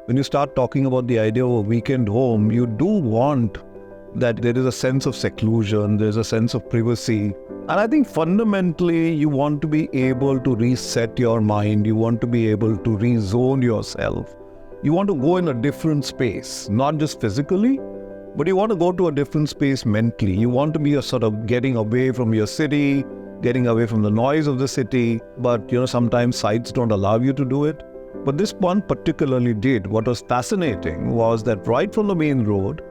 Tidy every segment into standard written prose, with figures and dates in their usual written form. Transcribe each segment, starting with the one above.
When you start talking about the idea of a weekend home, you do want that there is a sense of seclusion, there's a sense of privacy. And I think fundamentally, you want to be able to reset your mind. You want to be able to rezone yourself. You want to go in a different space, not just physically, but you want to go to a different space mentally. You want to be a sort of getting away from your city, getting away from the noise of the city. But, sometimes sites don't allow you to do it. But this one particularly did. What was fascinating was that right from the main road,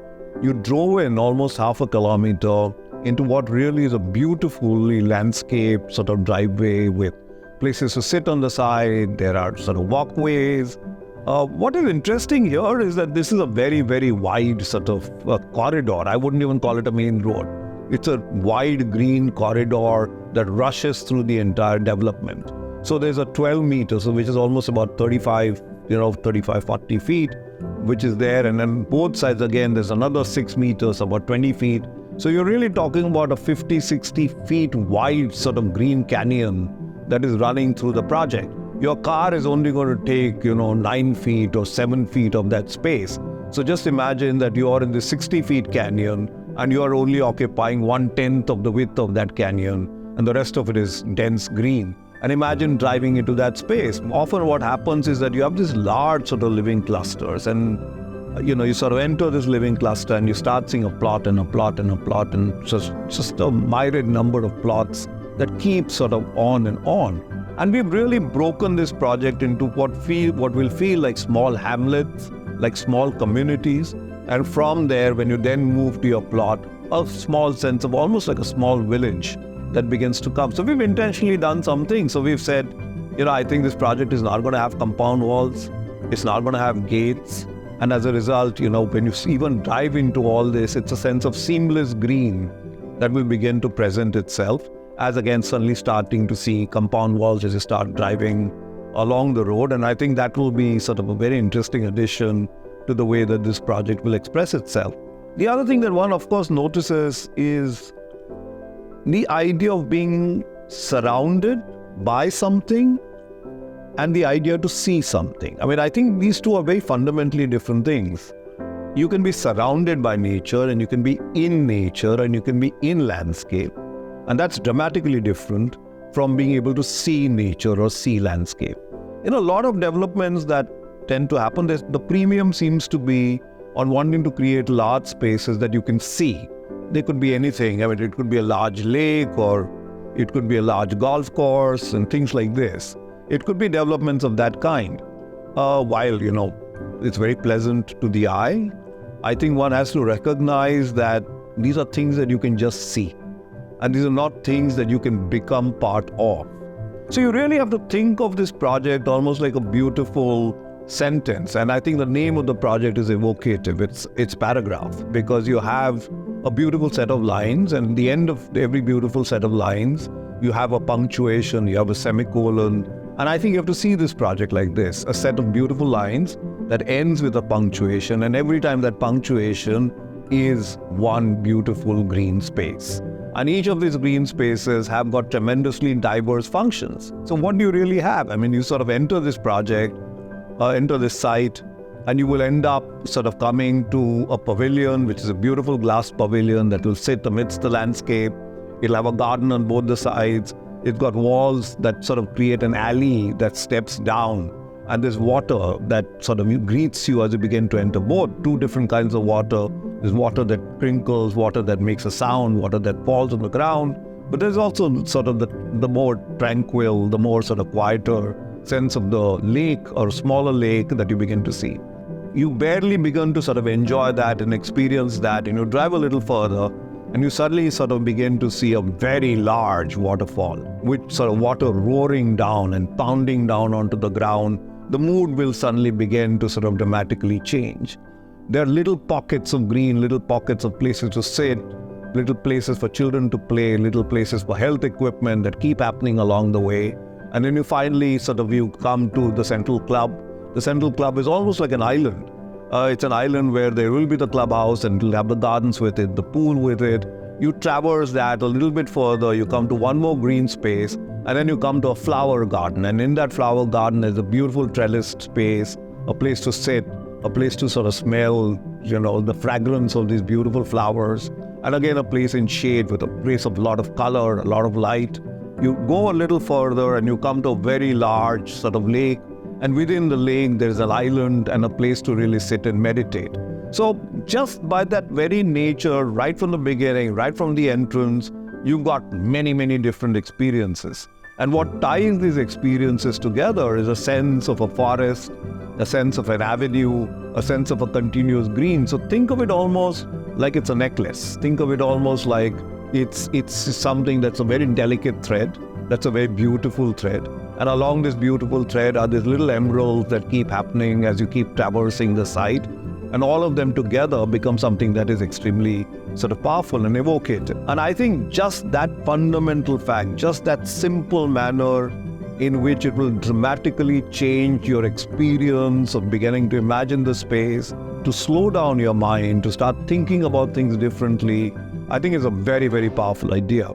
you drove in almost half a kilometer into what really is a beautifully landscaped sort of driveway with places to sit on the side. There are sort of walkways. What is interesting here is that this is a very, very wide sort of corridor. I wouldn't even call it a main road. It's a wide green corridor that rushes through the entire development. So there's a 12 meters, which is almost about 35, 40 feet, which is there. And then both sides, again, there's another 6 meters, about 20 feet. So you're really talking about a 50, 60 feet wide sort of green canyon that is running through the project. Your car is only going to take, 9 feet or 7 feet of that space. So just imagine that you are in the 60 feet canyon and you are only occupying 1/10 of the width of that canyon, and the rest of it is dense green. And imagine driving into that space. Often what happens is that you have these large sort of living clusters, and you sort of enter this living cluster and you start seeing a plot and a plot and a plot, and just a myriad number of plots that keep sort of on and on. And we've really broken this project into what will feel like small hamlets, like small communities. And from there, when you then move to your plot, a small sense of almost like a small village that begins to come. So we've intentionally done something. So we've said, I think this project is not going to have compound walls. It's not going to have gates. And as a result, when you even dive into all this, it's a sense of seamless green that will begin to present itself as, again, suddenly starting to see compound walls as you start driving along the road. And I think that will be sort of a very interesting addition to the way that this project will express itself. The other thing that one, of course, notices is the idea of being surrounded by something and the idea to see something. I mean, I think these two are very fundamentally different things. You can be surrounded by nature, and you can be in nature, and you can be in landscape. And that's dramatically different from being able to see nature or see landscape. In a lot of developments that tend to happen, the premium seems to be on wanting to create large spaces that you can see. They could be anything. I mean, it could be a large lake, or it could be a large golf course and things like this. It could be developments of that kind. While, it's very pleasant to the eye, I think one has to recognize that these are things that you can just see. And these are not things that you can become part of. So you really have to think of this project almost like a beautiful sentence. And I think the name of the project is evocative. It's paragraph, because you have a beautiful set of lines, and at the end of every beautiful set of lines, you have a punctuation, you have a semicolon. And I think you have to see this project like this, a set of beautiful lines that ends with a punctuation, and every time that punctuation is one beautiful green space. And each of these green spaces have got tremendously diverse functions. So what do you really have? I mean, you sort of enter this project, enter this site, and you will end up sort of coming to a pavilion, which is a beautiful glass pavilion that will sit amidst the landscape. It'll have a garden on both the sides. It's got walls that sort of create an alley that steps down. And there's water that sort of greets you as you begin to enter. Both two different kinds of water. There's water that crinkles, water that makes a sound, water that falls on the ground. But there's also sort of the more tranquil, the more sort of quieter sense of the lake or smaller lake that you begin to see. You barely begin to sort of enjoy that and experience that, and you drive a little further, and you suddenly sort of begin to see a very large waterfall, with sort of water roaring down and pounding down onto the ground. The mood will suddenly begin to sort of dramatically change. There are little pockets of green, little pockets of places to sit, little places for children to play, little places for health equipment that keep happening along the way. And then you finally you come to the central club. The central club is almost like an island. It's an island where there will be the clubhouse, and it'll have the gardens with it, the pool with it. You traverse that a little bit further, you come to one more green space, and then you come to a flower garden. And in that flower garden is a beautiful trellised space, a place to sit, a place to sort of smell, the fragrance of these beautiful flowers. And again, a place in shade with a place of a lot of color, a lot of light. You go a little further and you come to a very large sort of lake. And within the lake, there's an island and a place to really sit and meditate. So just by that very nature, right from the beginning, right from the entrance, you got many, many different experiences. And what ties these experiences together is a sense of a forest, a sense of an avenue, a sense of a continuous green. So think of it almost like it's a necklace. Think of it almost like it's something that's a very delicate thread, that's a very beautiful thread. And along this beautiful thread are these little emeralds that keep happening as you keep traversing the site. And all of them together become something that is extremely sort of powerful and evocative. And I think just that fundamental fact, just that simple manner in which it will dramatically change your experience of beginning to imagine the space, to slow down your mind, to start thinking about things differently, I think is a very, very powerful idea.